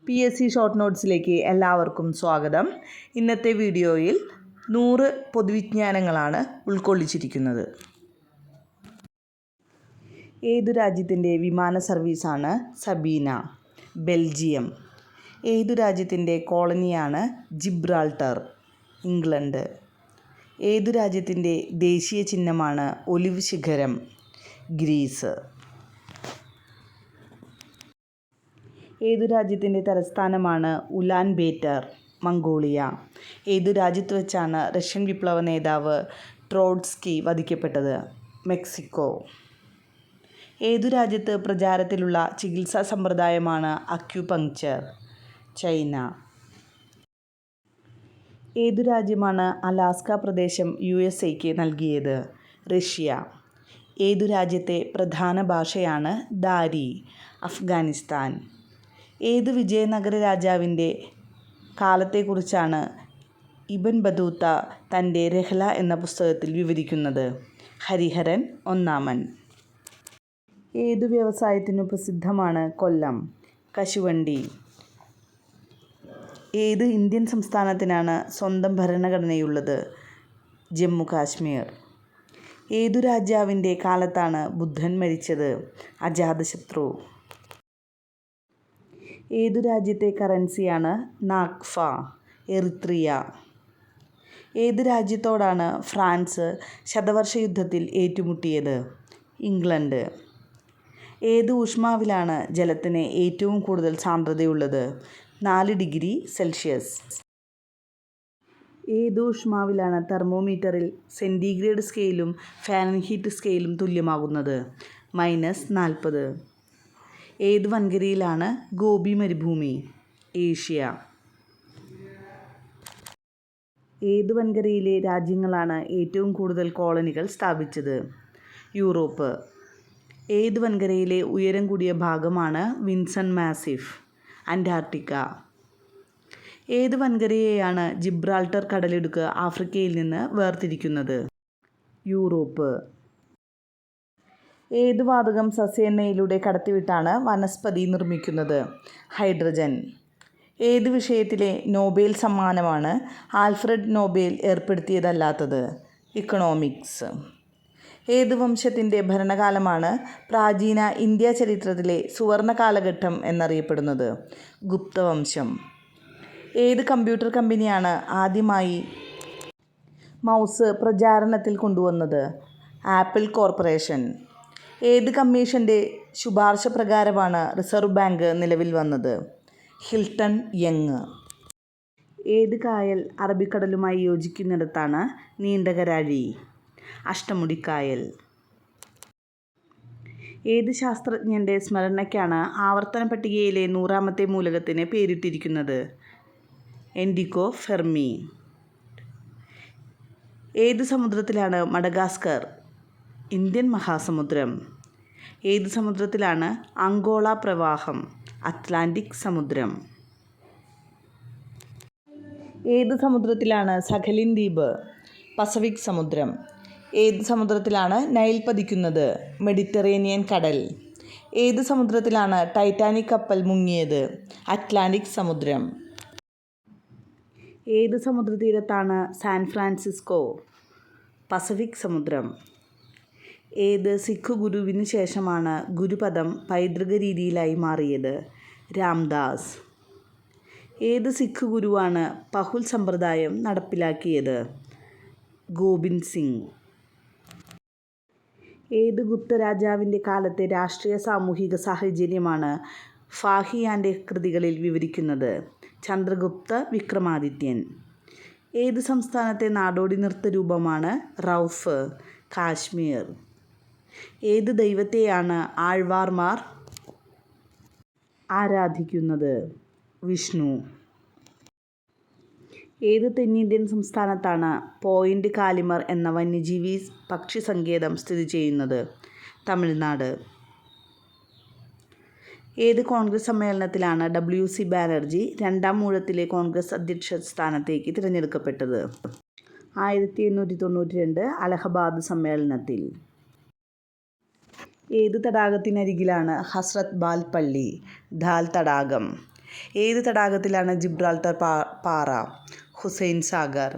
PSC short നോട്ട്സിലേക്ക് എല്ലാവർക്കും സ്വാഗതം. ഇന്നത്തെ വീഡിയോയിൽ 100 പൊതുവിജ്ഞാനങ്ങളാണ് ഉൾക്കൊള്ളിച്ചിരിക്കുന്നത്. ഏതു രാജ്യത്തിൻ്റെ വിമാന സർവീസാണ് സബീന? ബെൽജിയം. ഏതു രാജ്യത്തിൻ്റെ കോളനിയാണ് ജിബ്രാൾട്ടർ? ഇംഗ്ലണ്ട്. ഏതു രാജ്യത്തിൻ്റെ ദേശീയ ചിഹ്നമാണ് ഒലിവ് ശിഖരം? ഗ്രീസ്. ഏതു രാജ്യത്തിൻ്റെ തലസ്ഥാനമാണ് ഉലാൻ ബേറ്റർ? മംഗോളിയ. ഏതു രാജ്യത്ത് വെച്ചാണ് റഷ്യൻ വിപ്ലവ നേതാവ് ട്രോട്സ്കി വധിക്കപ്പെട്ടത്? മെക്സിക്കോ. ഏതു രാജ്യത്ത് പ്രചാരത്തിലുള്ള ചികിത്സാ സമ്പ്രദായമാണ് അക്യുപങ്ക്ചർ? ചൈന. ഏതു രാജ്യമാണ് അലാസ്ക പ്രദേശം USA നൽകിയത്? റഷ്യ. ഏതു രാജ്യത്തെ പ്രധാന ഭാഷയാണ് ദാരി? അഫ്ഗാനിസ്ഥാൻ. ഏതു വിജയനഗര രാജാവിൻ്റെ കാലത്തെക്കുറിച്ചാണ് ഇബ്ൻ ബത്തൂത്ത തൻ്റെ രഹ്ല എന്ന പുസ്തകത്തിൽ വിവരിക്കുന്നത്? ഹരിഹരൻ ഒന്നാമൻ. ഏതു വ്യവസായത്തിനു പ്രസിദ്ധമാണ് കൊല്ലം? കശുവണ്ടി. ഏത് ഇന്ത്യൻ സംസ്ഥാനത്തിനാണ് സ്വന്തം ഭരണഘടനയുള്ളത്? ജമ്മു കാശ്മീർ. ഏതു രാജാവിൻ്റെ കാലത്താണ് ബുദ്ധൻ മരിച്ചത്? അജാതശത്രു. ഏതു രാജ്യത്തെ കറൻസിയാണ് നാക്ഫ? എറിത്രിയ. ഏത് രാജ്യത്തോടാണ് ഫ്രാൻസ് ശതവർഷ യുദ്ധത്തിൽ ഏറ്റുമുട്ടിയത്? ഇംഗ്ലണ്ട്. ഏത് ഊഷ്മാവിലാണ് ജലത്തിന് ഏറ്റവും കൂടുതൽ സാന്ദ്രതയുള്ളത്? 4 ഡിഗ്രി സെൽഷ്യസ്. ഏത് ഊഷ്മാവിലാണ് തെർമോമീറ്ററിൽ സെൻറ്റിഗ്രേഡ് സ്കെയിലും ഫാരൻഹീറ്റ് സ്കെയിലും തുല്യമാകുന്നത്? -40. ഏത് വൻകരയിലാണ് ഗോബി മരുഭൂമി? ഏഷ്യ. ഏത് വൻകരയിലെ രാജ്യങ്ങളാണ് ഏറ്റവും കൂടുതൽ കോളനികൾ സ്ഥാപിച്ചത്? യൂറോപ്പ്. ഏത് വൻകരയിലെ ഉയരം കൂടിയ ഭാഗമാണ് വിൻസൺ മാസിഫ്? അന്റാർട്ടിക്ക. ഏത് വൻകരയെയാണ് ജിബ്രാൾട്ടർ കടലിടുക്ക് ആഫ്രിക്കയിൽ നിന്ന് വേർതിരിക്കുന്നത്? യൂറോപ്പ്. ഏത് വാതകം സസ്യ എണ്ണയിലൂടെ കടത്തിവിട്ടാണ് വനസ്പതി നിർമ്മിക്കുന്നത്? ഹൈഡ്രജൻ. ഏത് വിഷയത്തിലെ നോബേൽ സമ്മാനമാണ് ആൽഫ്രഡ് നോബേൽ ഏർപ്പെടുത്തിയതല്ലാത്തത്? ഇക്കണോമിക്സ്. ഏത് വംശത്തിൻ്റെ ഭരണകാലമാണ് പ്രാചീന ഇന്ത്യാ ചരിത്രത്തിലെ സുവർണ കാലഘട്ടം എന്നറിയപ്പെടുന്നത്? ഗുപ്തവംശം. ഏത് കമ്പ്യൂട്ടർ കമ്പനിയാണ് ആദ്യമായി മൗസ് പ്രചാരണത്തിൽ കൊണ്ടുവന്നത്? Apple corporation. ഏത് കമ്മീഷൻ്റെ ശുപാർശ പ്രകാരമാണ് റിസർവ് ബാങ്ക് നിലവിൽ വന്നത്? Hilton young. ഏത് കായൽ അറബിക്കടലുമായി യോജിക്കുന്നിടത്താണ് നീണ്ടകരാഴി? അഷ്ടമുടിക്കായൽ. ഏത് ശാസ്ത്രജ്ഞൻ്റെ സ്മരണയ്ക്കാണ് ആവർത്തന പട്ടികയിലെ 100ാമത്തെ മൂലകത്തിന് പേരിട്ടിരിക്കുന്നത്? Enrico Fermi. ഏത് സമുദ്രത്തിലാണ് മഡഗാസ്കർ? ഇന്ത്യൻ മഹാസമുദ്രം. ഏത് സമുദ്രത്തിലാണ് അങ്കോള പ്രവാഹം? അറ്റ്ലാന്റിക് സമുദ്രം. ഏത് സമുദ്രത്തിലാണ് സഖലിൻ ദ്വീപ്? പസഫിക് സമുദ്രം. ഏത് സമുദ്രത്തിലാണ് നൈൽ പതിക്കുന്നത്? മെഡിറ്ററേനിയൻ കടൽ. ഏത് സമുദ്രത്തിലാണ് ടൈറ്റാനിക് കപ്പൽ മുങ്ങിയത്? അറ്റ്ലാന്റിക് സമുദ്രം. ഏത് സമുദ്രതീരത്താണ് സാൻ ഫ്രാൻസിസ്കോ? പസഫിക് സമുദ്രം. ഏത് സിഖ് ഗുരുവിനു ശേഷമാണ് ഗുരുപദം പൈതൃക രീതിയിലായി മാറിയത്? രാംദാസ്. ഏത് സിഖ് ഗുരുവാണ് പഹുൽ സമ്പ്രദായം നടപ്പിലാക്കിയത്? ഗോബിന്ദ് സിംഗ്. ഏത് ഗുപ്ത രാജാവിൻ്റെ കാലത്തെ രാഷ്ട്രീയ സാമൂഹിക സാഹചര്യമാണ് ഫാഹിയാൻ്റെ കൃതികളിൽ വിവരിക്കുന്നത്? ചന്ദ്രഗുപ്ത വിക്രമാദിത്യൻ. ഏത് സംസ്ഥാനത്തെ നാടോടി നൃത്തരൂപമാണ് റൗഫ്? കാശ്മീർ. ഏത് ദൈവത്തെയാണ് ആഴ്വാർമാർ ആരാധിക്കുന്നത്? വിഷ്ണു. ഏത് തെന്നിന്ത്യൻ സംസ്ഥാനത്താണ് പോയിൻ്റ് കാലിമർ എന്ന വന്യജീവി പക്ഷി സങ്കേതം സ്ഥിതി ചെയ്യുന്നത്? തമിഴ്നാട്. ഏത് കോൺഗ്രസ് സമ്മേളനത്തിലാണ് WC ബാനർജി 2ാം ഊഴത്തിലെ കോൺഗ്രസ് അധ്യക്ഷ സ്ഥാനത്തേക്ക് തിരഞ്ഞെടുക്കപ്പെട്ടത്? 1892 അലഹബാദ് സമ്മേളനത്തിൽ. ഏത് തടാകത്തിനരികിലാണ് ഹസ്രത്ത് ബാൽ പള്ളി? ദാൽ തടാകം. ഏത് തടാകത്തിലാണ് ജിബ്രാൾട്ടർ പാറ? ഹുസൈൻ സാഗർ.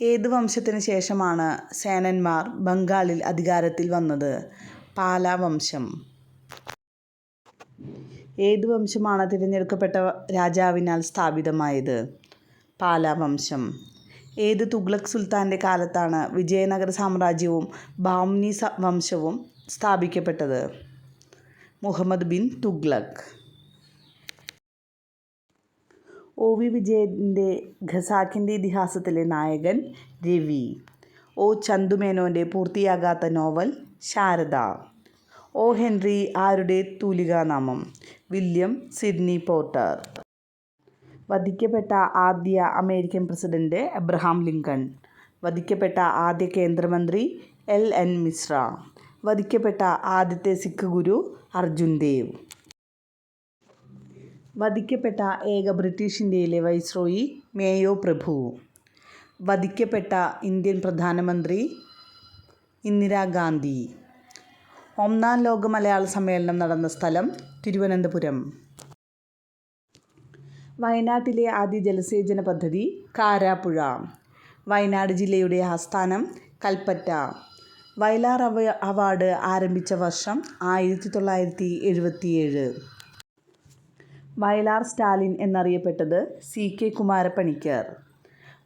ഏത് വംശത്തിന് ശേഷമാണ് സേനന്മാർ ബംഗാളിൽ അധികാരത്തിൽ വന്നത്? പാല വംശം. ഏത് വംശമാണ് തിരഞ്ഞെടുക്കപ്പെട്ട രാജാവിനാൽ സ്ഥാപിതമായത്? പാല വംശം. ഏത് തുഗ്ലക് സുൽത്താൻ്റെ കാലത്താണ് വിജയനഗര സാമ്രാജ്യവും ബാഹ്മനി വംശവും സ്ഥാപിക്കപ്പെട്ടത്? മുഹമ്മദ് ബിൻ തുഗ്ലക്. ഒ. വി. വിജയൻ്റെ ഖസാക്കിൻ്റെ ഇതിഹാസത്തിലെ നായകൻ? രവി. ഒ. ചന്തുമേനോൻ്റെ പൂർത്തിയാകാത്ത നോവൽ? ശാരദ. ഒ. ഹെൻറി ആരുടെ തൂലികാനാമം? William Sidney Porter. വധിക്കപ്പെട്ട ആദ്യ അമേരിക്കൻ പ്രസിഡന്റ്? Abraham Lincoln. വധിക്കപ്പെട്ട ആദ്യ കേന്ദ്രമന്ത്രി? LN മിശ്ര. വധിക്കപ്പെട്ട ആദ്യത്തെ സിഖ് ഗുരു? അർജുൻ ദേവ്. വധിക്കപ്പെട്ട ഏക ബ്രിട്ടീഷ് ഇന്ത്യയിലെ വൈസ്രോയി? മേയോ പ്രഭു. വധിക്കപ്പെട്ട ഇന്ത്യൻ പ്രധാനമന്ത്രി? ഇന്ദിരാഗാന്ധി. ഒന്നാം ലോക മലയാള സമ്മേളനം നടന്ന സ്ഥലം? തിരുവനന്തപുരം. വയനാട്ടിലെ ആദ്യ ജലസേചന പദ്ധതി? കാരാപ്പുഴ. വയനാട് ജില്ലയുടെ ആസ്ഥാനം? കൽപ്പറ്റ. വയലാർ അവാർഡ് ആരംഭിച്ച വർഷം? 1977. വയലാർ സ്റ്റാലിൻ എന്നറിയപ്പെട്ടത്? CK കുമാരപ്പണിക്കർ.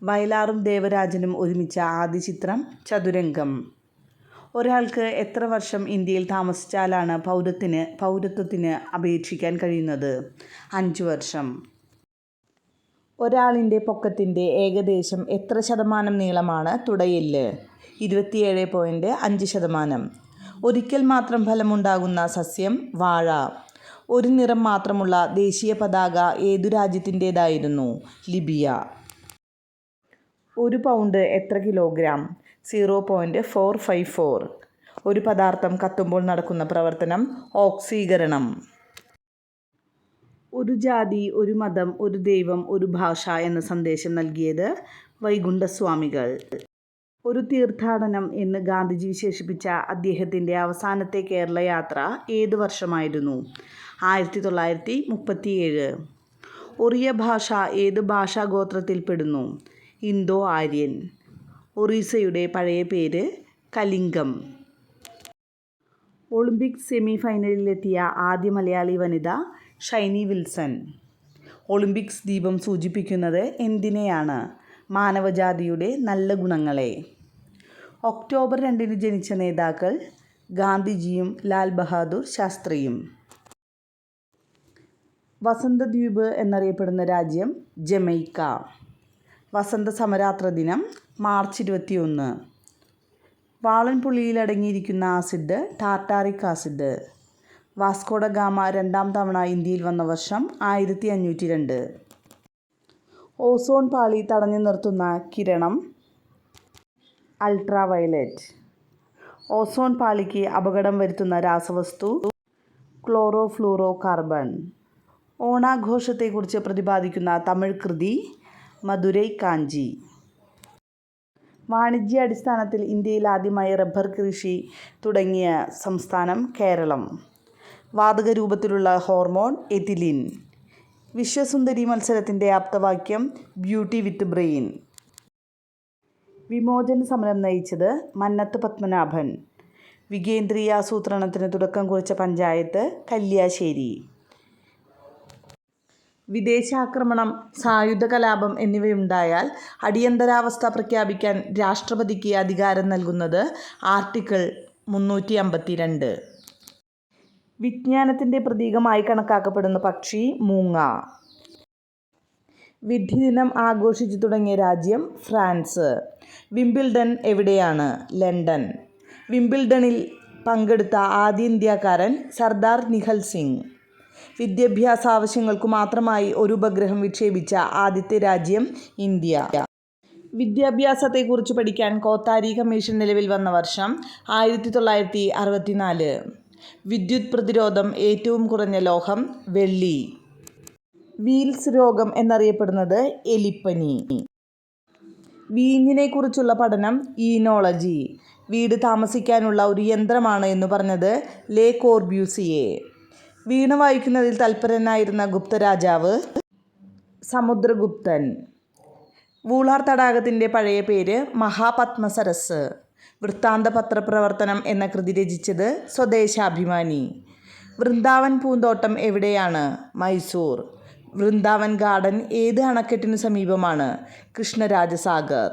വയലാറും ദേവരാജനും ഒരുമിച്ച ആദ്യ ചിത്രം? ചതുരംഗം. ഒരാൾക്ക് എത്ര വർഷം ഇന്ത്യയിൽ താമസിച്ചാലാണ് പൗരത്വത്തിന് അപേക്ഷിക്കാൻ കഴിയുന്നത്? 5 വർഷം. ഒരാളിൻ്റെ പൊക്കത്തിൻ്റെ ഏകദേശം എത്ര ശതമാനം നീളമാണ് തുടയെല്ല്? 27.5%. ഒരിക്കൽ മാത്രം ഫലമുണ്ടാകുന്ന സസ്യം? വാഴ. ഒരു നിറം മാത്രമുള്ള ദേശീയ പതാക ഏതു രാജ്യത്തിൻ്റേതായിരുന്നു? ലിബിയ. ഒരു പൗണ്ട് എത്ര കിലോഗ്രാം? 0.454. ഒരു പദാർത്ഥം കത്തുമ്പോൾ നടക്കുന്ന പ്രവർത്തനം? ഓക്സീകരണം. ഒരു ജാതി, ഒരു മതം, ഒരു ദൈവം, ഒരു ഭാഷ എന്ന സന്ദേശം നൽകിയത്? വൈകുണ്ഠസ്വാമികൾ. ഒരു തീർത്ഥാടനം എന്ന് ഗാന്ധിജി വിശേഷിപ്പിച്ച അദ്ദേഹത്തിൻ്റെ അവസാനത്തെ കേരള യാത്ര ഏത് വർഷമായിരുന്നു? 1937. ഒറിയ ഭാഷ ഏത് ഭാഷാഗോത്രത്തിൽപ്പെടുന്നു? ഇന്തോ ആര്യൻ. ഒറീസയുടെ പഴയ പേര്? കലിംഗം. ഒളിമ്പിക്സ് സെമി ഫൈനലിലെത്തിയ ആദ്യ മലയാളി വനിത? ഷൈനി വിൽസൺ. ഒളിമ്പിക്സ് ദീപം സൂചിപ്പിക്കുന്നത് എന്തിനെയാണ്? മാനവജാതിയുടെ നല്ല ഗുണങ്ങളെ. ഒക്ടോബർ 2 ജനിച്ച നേതാക്കൾ? ഗാന്ധിജിയും ലാൽ ബഹാദൂർ ശാസ്ത്രിയും. വസന്തദ്വീപ് എന്നറിയപ്പെടുന്ന രാജ്യം? ജമൈക്ക. വസന്ത സമരാത്ര ദിനം? മാർച്ച് 21. വാളൻപുള്ളിയിൽ അടങ്ങിയിരിക്കുന്ന acid? Tartaric acid. Vasco da gamma രണ്ടാം തവണ ഇന്ത്യയിൽ വന്ന വർഷം? 1502. ഓസോൺ പാളി തടഞ്ഞു നിർത്തുന്ന കിരണം? അൾട്രാവയലറ്റ്. ഓസോൺ പാളിക്ക് അപകടം വരുത്തുന്ന രാസവസ്തു? Chlorofluoro carbon. ഓണാഘോഷത്തെക്കുറിച്ച് പ്രതിപാദിക്കുന്ന തമിഴ് കൃതി? മധുരൈ കാഞ്ചി. വാണിജ്യാടിസ്ഥാനത്തിൽ ഇന്ത്യയിൽ ആദ്യമായി റബ്ബർ കൃഷി തുടങ്ങിയ സംസ്ഥാനം? കേരളം. വാതക രൂപത്തിലുള്ള ഹോർമോൺ? എഥിലിൻ. വിശ്വസുന്ദരി മത്സരത്തിൻ്റെ ആപ്തവാക്യം? Beauty with brain. വിമോചന സമരം നയിച്ചത്? മന്നത്ത് പത്മനാഭൻ. വികേന്ദ്രീയാസൂത്രണത്തിന് തുടക്കം കുറിച്ച പഞ്ചായത്ത്? കല്യാശ്ശേരി. വിദേശാക്രമണം, സായുധ കലാപം എന്നിവയുണ്ടായാൽ അടിയന്തരാവസ്ഥ പ്രഖ്യാപിക്കാൻ രാഷ്ട്രപതിക്ക് അധികാരം നൽകുന്നത്? ആർട്ടിക്കിൾ 352. വിജ്ഞാനത്തിൻ്റെ പ്രതീകമായി കണക്കാക്കപ്പെടുന്ന പക്ഷി? മൂങ്ങ. വിഡ്ഢിദിനം ആഘോഷിച്ചു തുടങ്ങിയ രാജ്യം? ഫ്രാൻസ്. വിംബിൾഡൺ എവിടെയാണ്? ലണ്ടൻ. വിംബിൾഡണിൽ പങ്കെടുത്ത ആദ്യ ഇന്ത്യക്കാരൻ? സർദാർ നിഹൽ സിംഗ്. വിദ്യാഭ്യാസ ആവശ്യങ്ങൾക്കു മാത്രമായി ഒരു ഉപഗ്രഹം വിക്ഷേപിച്ച ആദ്യത്തെ രാജ്യം? ഇന്ത്യ. വിദ്യാഭ്യാസത്തെക്കുറിച്ച് പഠിക്കാൻ കോത്താരി കമ്മീഷൻ നിലവിൽ വന്ന വർഷം? 1964. വിദ്യുത് പ്രതിരോധം ഏറ്റവും കുറഞ്ഞ ലോഹം? വെള്ളി. വീൽസ് രോഗം എന്നറിയപ്പെടുന്നത്? എലിപ്പനി. വീഞ്ഞിനെക്കുറിച്ചുള്ള പഠനം? ഈനോളജി. വീട് താമസിക്കാനുള്ള ഒരു യന്ത്രമാണ് എന്നു പറഞ്ഞത്? ലേ കോർബ്യൂസിയെ. വീണ വായിക്കുന്നതിൽ തൽപരനായിരുന്ന ഗുപ്തരാജാവ് സമുദ്രഗുപ്തൻ. വൂളാർ തടാകത്തിൻ്റെ പഴയ പേര് മഹാപത്മസരസ്. വൃത്താന്ത പത്രപ്രവർത്തനം എന്ന കൃതി രചിച്ചത് സ്വദേശാഭിമാനി. വൃന്ദാവൻ പൂന്തോട്ടം എവിടെയാണ്? മൈസൂർ. വൃന്ദാവൻ ഗാർഡൻ ഏത് അണക്കെട്ടിനു സമീപമാണ്? കൃഷ്ണരാജസാഗർ.